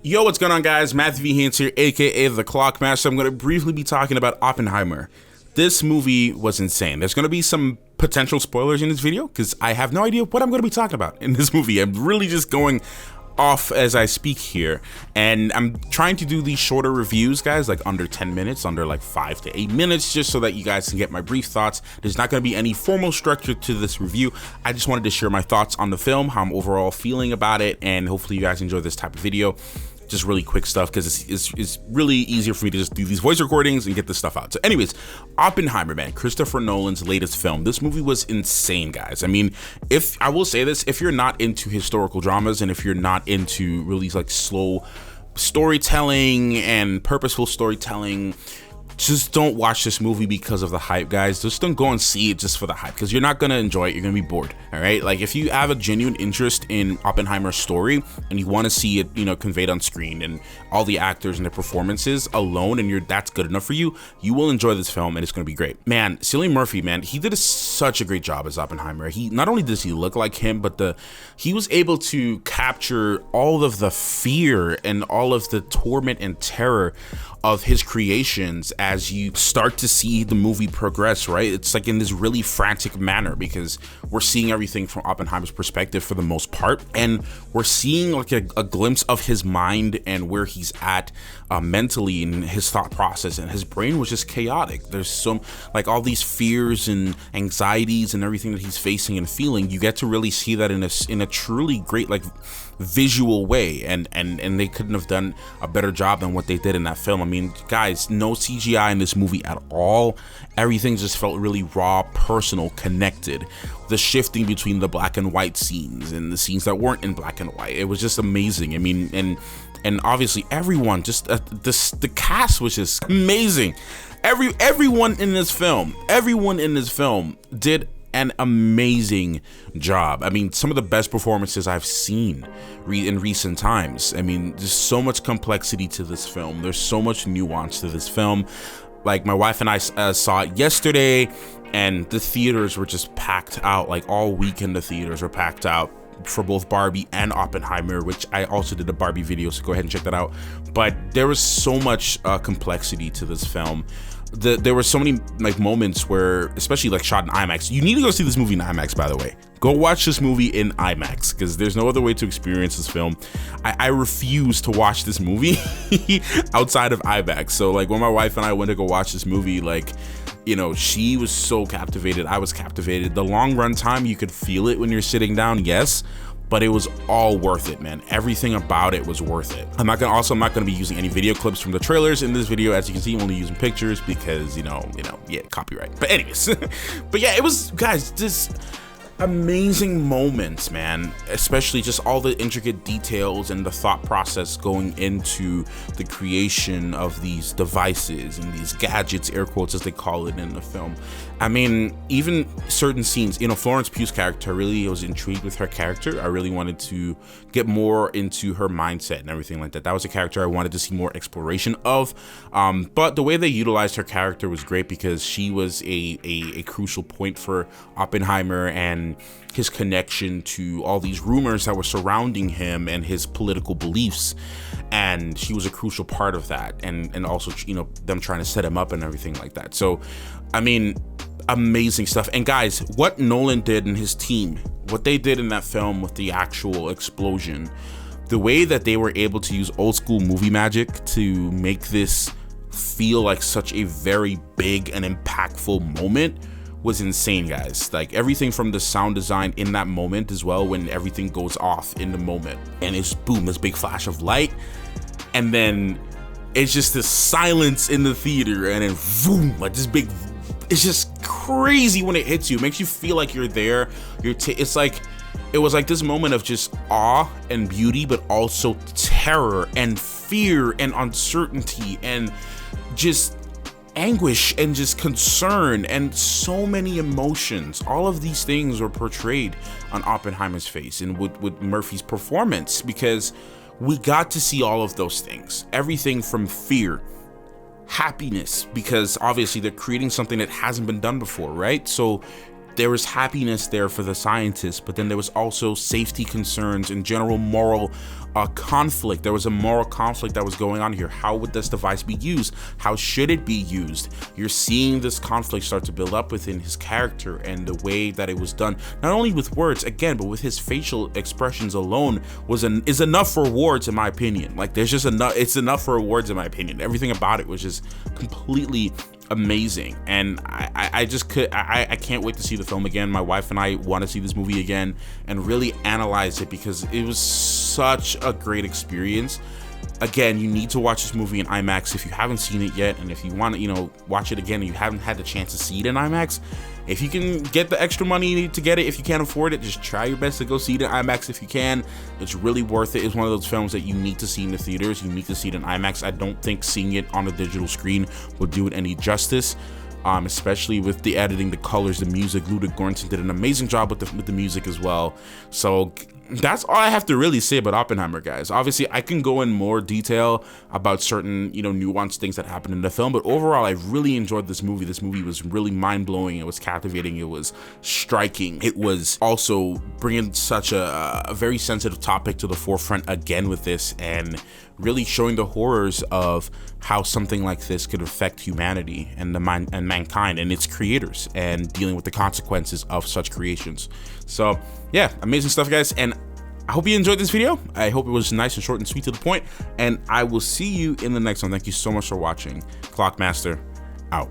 Yo, what's going on, guys? Matthew V. Haynes here, aka The Clock Master. I'm going to briefly be talking about Oppenheimer. This movie was insane. There's going to be some potential spoilers in this video because I have no idea what I'm going to be talking about in this movie. I'm really just going off as I speak here, and I'm trying to do these shorter reviews, guys, like under 10 minutes, under like 5 to 8 minutes, just so that you guys can get my brief thoughts. There's not going to be any formal structure to this review. I just wanted to share my thoughts on the film, how I'm overall feeling about it, and hopefully you guys enjoy this type of video. Just really quick stuff because it's really easier for me to just do these voice recordings and get this stuff out. So anyways, Oppenheimer, man, Christopher Nolan's latest film. This movie was insane, guys. I mean, if I will say this, if you're not into historical dramas and if you're not into really like slow storytelling and purposeful storytelling, just don't watch this movie because of the hype, guys. Just don't go and see it just for the hype, because you're not gonna enjoy it. You're gonna be bored. All right, like if you have a genuine interest in Oppenheimer's story and you want to see it, you know, conveyed on screen and all the actors and the performances alone, and that's good enough for you, you will enjoy this film and it's gonna be great. Man, Cillian Murphy, man, he did such a great job as Oppenheimer. He not only does he look like him, but he was able to capture all of the fear and all of the torment and terror of his creations as you start to see the movie progress, right? It's like in this really frantic manner because we're seeing everything from Oppenheimer's perspective for the most part, and we're seeing like a glimpse of his mind and where he's at mentally in his thought process, and his brain was just chaotic. There's some like all these fears and anxieties and everything that he's facing and feeling. You get to really see that in a truly great like visual way, and they couldn't have done a better job than what they did in that film. I mean, guys, no CGI in this movie at all. Everything just felt really raw, personal, connected. The shifting between the black and white scenes and the scenes that weren't in black and white, it was just amazing. I mean, and obviously everyone, just the cast was just amazing. Everyone in this film did an amazing job. I mean, some of the best performances I've seen in recent times. I mean, there's so much complexity to this film. There's so much nuance to this film. Like, my wife and I saw it yesterday, and the theaters were just packed out. Like, all weekend the theaters were packed out for both Barbie and Oppenheimer, which I also did a Barbie video, so go ahead and check that out. But there was so much complexity to this film. There were so many like moments where, especially like shot in IMAX. You need to go see this movie in IMAX, by the way. Go watch this movie in IMAX because there's no other way to experience this film. I refuse to watch this movie outside of IMAX. So like when my wife and I went to go watch this movie, like, you know, she was so captivated. I was captivated. The long run time, you could feel it when you're sitting down, yes, but it was all worth it, man. Everything about it was worth it. I'm not gonna be using any video clips from the trailers in this video. As you can see, I'm only using pictures because, you know, yeah, copyright. But anyways, but yeah, it was, guys, just amazing moments, man. Especially just all the intricate details and the thought process going into the creation of these devices and these gadgets, air quotes, as they call it in the film. I mean, even certain scenes, you know, Florence Pugh's character, I really was intrigued with her character. I really wanted to get more into her mindset and everything like that. That was a character I wanted to see more exploration of. But the way they utilized her character was great because she was a crucial point for Oppenheimer and his connection to all these rumors that were surrounding him and his political beliefs. And she was a crucial part of that. And also, you know, them trying to set him up and everything like that. So, I mean, amazing stuff. And guys, what Nolan did and his team, what they did in that film with the actual explosion, the way that they were able to use old school movie magic to make this feel like such a very big and impactful moment was insane, guys. Like everything from the sound design in that moment as well, when everything goes off in the moment and it's boom, this big flash of light, and then it's just this silence in the theater, and then boom, like this big, it's just crazy when it hits you. It makes you feel like you're there. It's like, it was like this moment of just awe and beauty, but also terror and fear and uncertainty and just anguish and just concern and so many emotions. All of these things were portrayed on Oppenheimer's face and with Murphy's performance, because we got to see all of those things. Everything from fear, happiness, because obviously they're creating something that hasn't been done before, right? So there was happiness there for the scientists, but then there was also safety concerns and general moral conflict. There was a moral conflict that was going on here. How would this device be used? How should it be used? You're seeing this conflict start to build up within his character, and the way that it was done, not only with words, again, but with his facial expressions alone is enough for words, in my opinion. Like, there's just enough, it's enough for words, in my opinion. Everything about it was just completely amazing, and I can't wait to see the film again. My wife and I want to see this movie again and really analyze it, because it was such a great experience. Again, you need to watch this movie in IMAX if you haven't seen it yet, and if you want to, you know, watch it again and you haven't had the chance to see it in IMAX, if you can get the extra money to get it, if you can't afford it, just try your best to go see it in IMAX if you can. It's really worth it. It's one of those films that you need to see in the theaters. You need to see it in IMAX. I don't think seeing it on a digital screen will do it any justice, especially with the editing, the colors, the music. Ludwig Göransson did an amazing job with the music as well. So that's all I have to really say about Oppenheimer, guys. Obviously, I can go in more detail about certain, you know, nuanced things that happened in the film, but overall, I really enjoyed this movie. This movie was really mind-blowing. It was captivating. It was striking. It was also bringing such a very sensitive topic to the forefront again with this, and really showing the horrors of how something like this could affect humanity and mankind and its creators, and dealing with the consequences of such creations. So yeah, amazing stuff, guys, and I hope you enjoyed this video. I hope it was nice and short and sweet to the point, and I will see you in the next one. Thank you so much for watching. Clockmaster out.